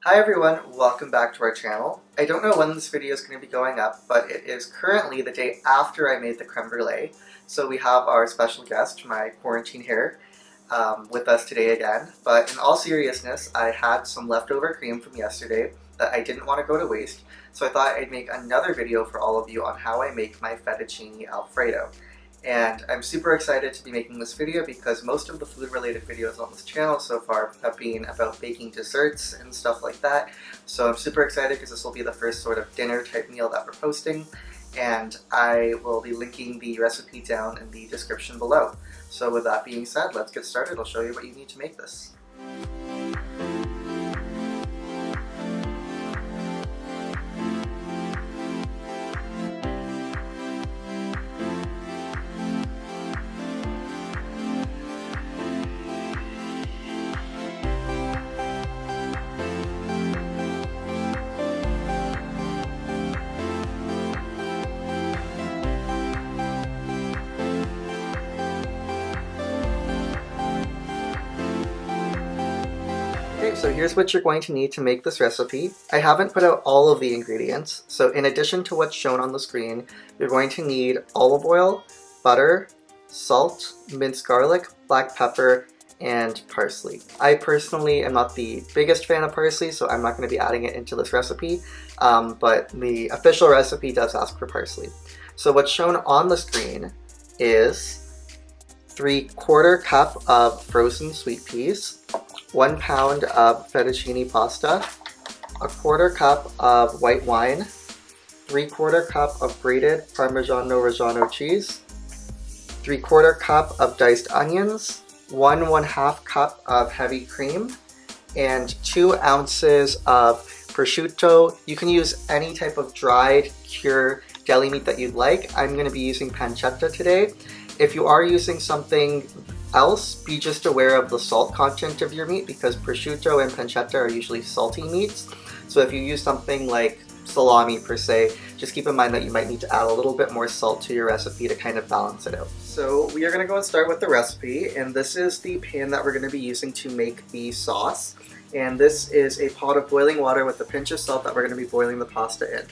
Hi everyone, welcome back to our channel. I don't know when this video is going to be going up, but it is currently the day after I made the creme brulee. So we have our special guest, my quarantine hair, with us today again. But in all seriousness, I had some leftover cream from yesterday that I didn't want to go to waste, so I thought I'd make another video for all of you on how I make my fettuccine Alfredo. And I'm super excited to be making this video because most of the food-related videos on this channel so far have been about baking desserts and stuff like that. So I'm super excited because this will be the first sort of dinner type meal that we're posting. And I will be linking the recipe down in the description below. So with that being said, let's get started. I'll show you what you need to make this. Okay, so here's what you're going to need to make this recipe. I haven't put out all of the ingredients, so in addition to what's shown on the screen, you're going to need olive oil, butter, salt, minced garlic, black pepper, and parsley. I personally am not the biggest fan of parsley, so I'm not going to be adding it into this recipe, but the official recipe does ask for parsley. So what's shown on the screen is 3/4 cup of frozen sweet peas, 1 pound of fettuccine pasta, 1/4 cup of white wine, 3/4 cup of grated Parmigiano Reggiano cheese, 3/4 cup of diced onions, 1/2 cup of heavy cream, and 2 ounces of prosciutto. You can use any type of dried, cured deli meat that you'd like. I'm going to be using pancetta today. If you are using something else, be just aware of the salt content of your meat because prosciutto and pancetta are usually salty meats. So if you use something like salami per se, just keep in mind that you might need to add a little bit more salt to your recipe to kind of balance it out. So we are going to go and start with the recipe, and this is the pan that we're going to be using to make the sauce. And this is a pot of boiling water with a pinch of salt that we're going to be boiling the pasta in.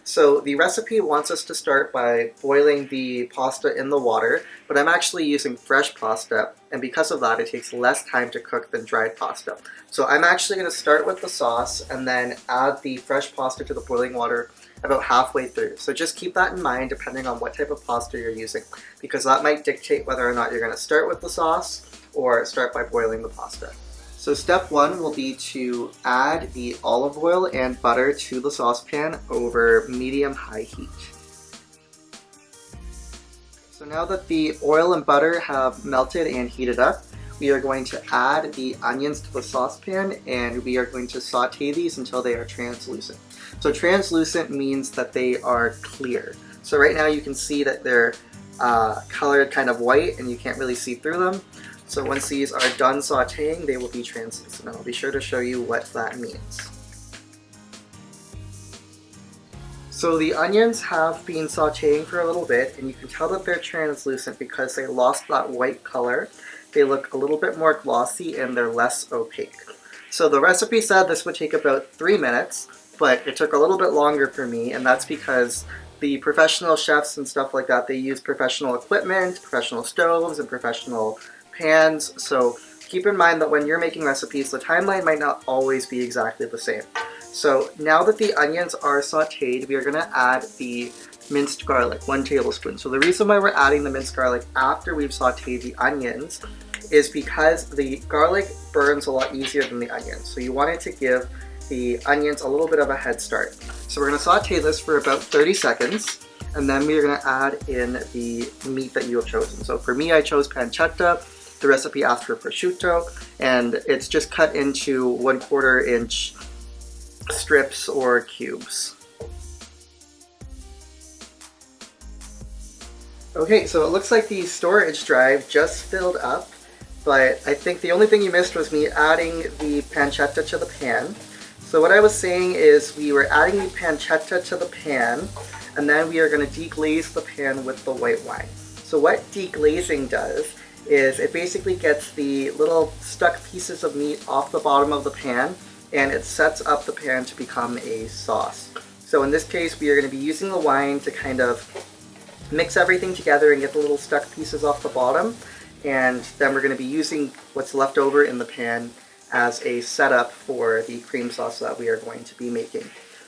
So the recipe wants us to start by boiling the pasta in the water, but I'm actually using fresh pasta, and because of that it takes less time to cook than dried pasta. So I'm actually going to start with the sauce and then add the fresh pasta to the boiling water about halfway through. So just keep that in mind depending on what type of pasta you're using, because that might dictate whether or not you're going to start with the sauce or start by boiling the pasta. So step 1 will be to add the olive oil and butter to the saucepan over medium-high heat. So now that the oil and butter have melted and heated up, we are going to add the onions to the saucepan and we are going to saute these until they are translucent. So translucent means that they are clear. So right now you can see that they're colored kind of white and you can't really see through them. So once these are done sauteing, they will be translucent. And I'll be sure to show you what that means. So the onions have been sauteing for a little bit, and you can tell that they're translucent because they lost that white color. They look a little bit more glossy and they're less opaque. So the recipe said this would take about 3 minutes, but it took a little bit longer for me, and that's because the professional chefs and stuff like that, they use professional equipment, professional stoves, and professional pans. So keep in mind that when you're making recipes, the timeline might not always be exactly the same. So now that the onions are sauteed, we are going to add the minced garlic, 1 tablespoon. So the reason why we're adding the minced garlic after we've sauteed the onions is because the garlic burns a lot easier than the onions. So you want it to give the onions a little bit of a head start. So we're going to saute this for about 30 seconds. And then we're going to add in the meat that you have chosen. So for me, I chose pancetta. The recipe asked for prosciutto, and it's just cut into 1/4 inch strips or cubes. Okay, so it looks like the storage drive just filled up, but I think the only thing you missed was me adding the pancetta to the pan. So what I was saying is we were adding the pancetta to the pan, and then we are going to deglaze the pan with the white wine. So what deglazing does is it basically gets the little stuck pieces of meat off the bottom of the pan and it sets up the pan to become a sauce. So in this case, we are going to be using the wine to kind of mix everything together and get the little stuck pieces off the bottom, and then we're going to be using what's left over in the pan as a setup for the cream sauce that we are going to be making.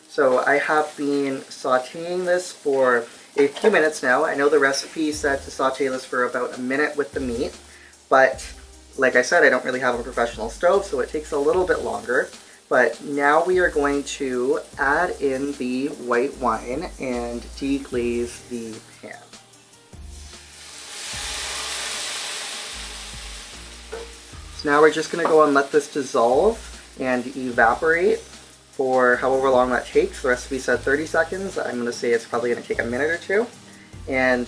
So I have been sauteing this for a few minutes now. I know the recipe said to saute this for about a minute with the meat, but like I said, I don't really have a professional stove, so it takes a little bit longer. But now we are going to add in the white wine and deglaze the pan. So now we're just going to go and let this dissolve and evaporate for however long that takes. The recipe said 30 seconds. I'm going to say it's probably going to take a minute or two. And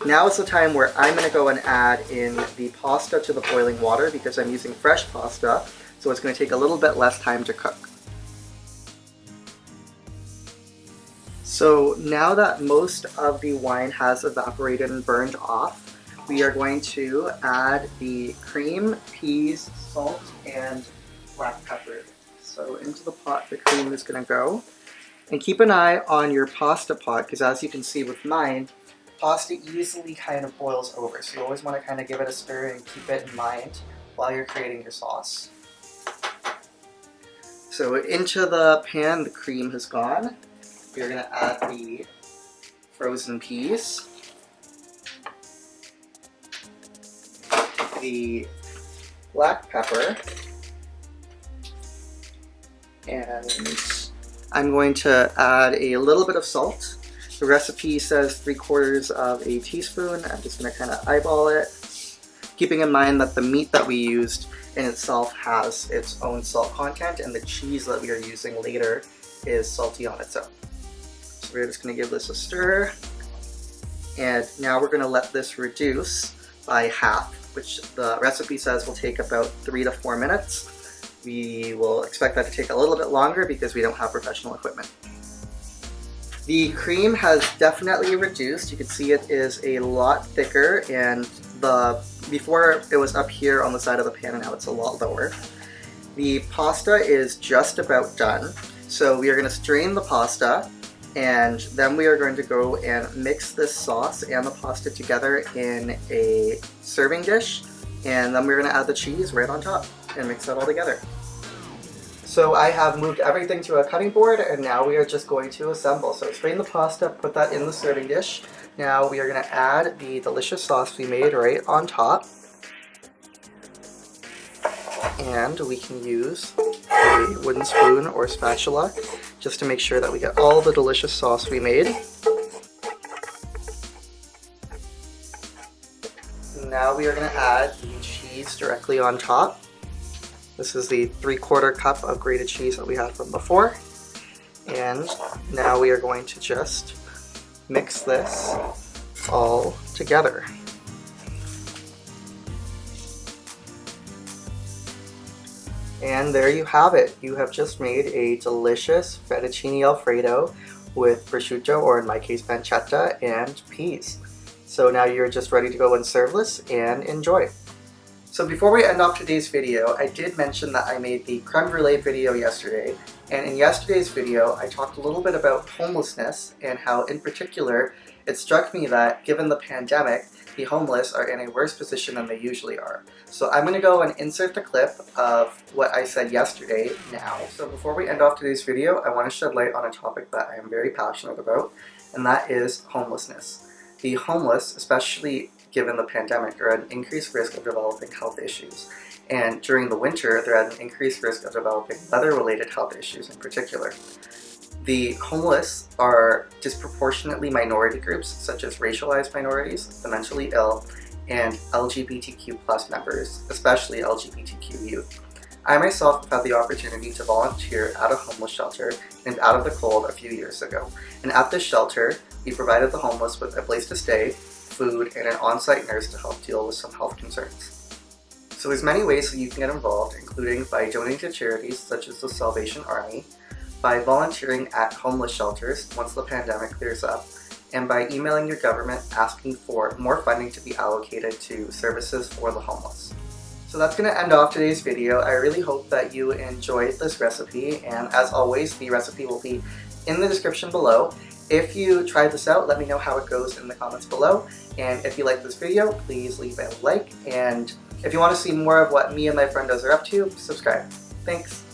now is the time where I'm going to go and add in the pasta to the boiling water, because I'm using fresh pasta, so it's going to take a little bit less time to cook. So now that most of the wine has evaporated and burned off, we are going to add the cream, peas, salt, and black pepper. So into the pot the cream is going to go. And keep an eye on your pasta pot, because as you can see with mine, pasta easily kind of boils over. So you always want to kind of give it a stir and keep it in mind while you're creating your sauce. So into the pan the cream has gone. We're going to add the frozen peas, the black pepper, and I'm going to add a little bit of salt. The recipe says 3/4 of a teaspoon. I'm just going to kind of eyeball it, keeping in mind that the meat that we used in itself has its own salt content, and the cheese that we are using later is salty on its own. So we're just going to give this a stir, and now we're going to let this reduce by half, which the recipe says will take about 3 to 4 minutes. We will expect that to take a little bit longer because we don't have professional equipment. The cream has definitely reduced. You can see it is a lot thicker, and before it was up here on the side of the pan, and now it's a lot lower. The pasta is just about done. So we are going to strain the pasta, and then we are going to go and mix this sauce and the pasta together in a serving dish, and then we're going to add the cheese right on top and mix that all together. So I have moved everything to a cutting board, and now we are just going to assemble. So strain the pasta, put that in the serving dish. Now we are going to add the delicious sauce we made right on top. And we can use a wooden spoon or spatula just to make sure that we get all the delicious sauce we made. Now we are going to add the cheese directly on top. This is the 3/4 cup of grated cheese that we had from before. And now we are going to just mix this all together. And there you have it. You have just made a delicious fettuccine Alfredo with prosciutto, or in my case pancetta, and peas. So now you're just ready to go and serve this and enjoy. So before we end off today's video, I did mention that I made the creme brulee video yesterday, and in yesterday's video I talked a little bit about homelessness and how in particular it struck me that given the pandemic, the homeless are in a worse position than they usually are. So I'm going to go and insert the clip of what I said yesterday now. So before we end off today's video, I want to shed light on a topic that I am very passionate about, and that is homelessness. The homeless, especially given the pandemic, are at an increased risk of developing health issues. And during the winter, they're at an increased risk of developing weather-related health issues in particular. The homeless are disproportionately minority groups, such as racialized minorities, the mentally ill, and LGBTQ+ members, especially LGBTQ youth. I myself have had the opportunity to volunteer at a homeless shelter named Out of the Cold a few years ago. And at this shelter, we provided the homeless with a place to stay, food, and an on-site nurse to help deal with some health concerns. So there's many ways that you can get involved, including by donating to charities such as the Salvation Army, by volunteering at homeless shelters once the pandemic clears up, and by emailing your government asking for more funding to be allocated to services for the homeless. So that's going to end off today's video. I really hope that you enjoyed this recipe, and as always, the recipe will be in the description below. If you tried this out, let me know how it goes in the comments below, and if you like this video, please leave a like, and if you want to see more of what me and my friendos are up to, subscribe. Thanks!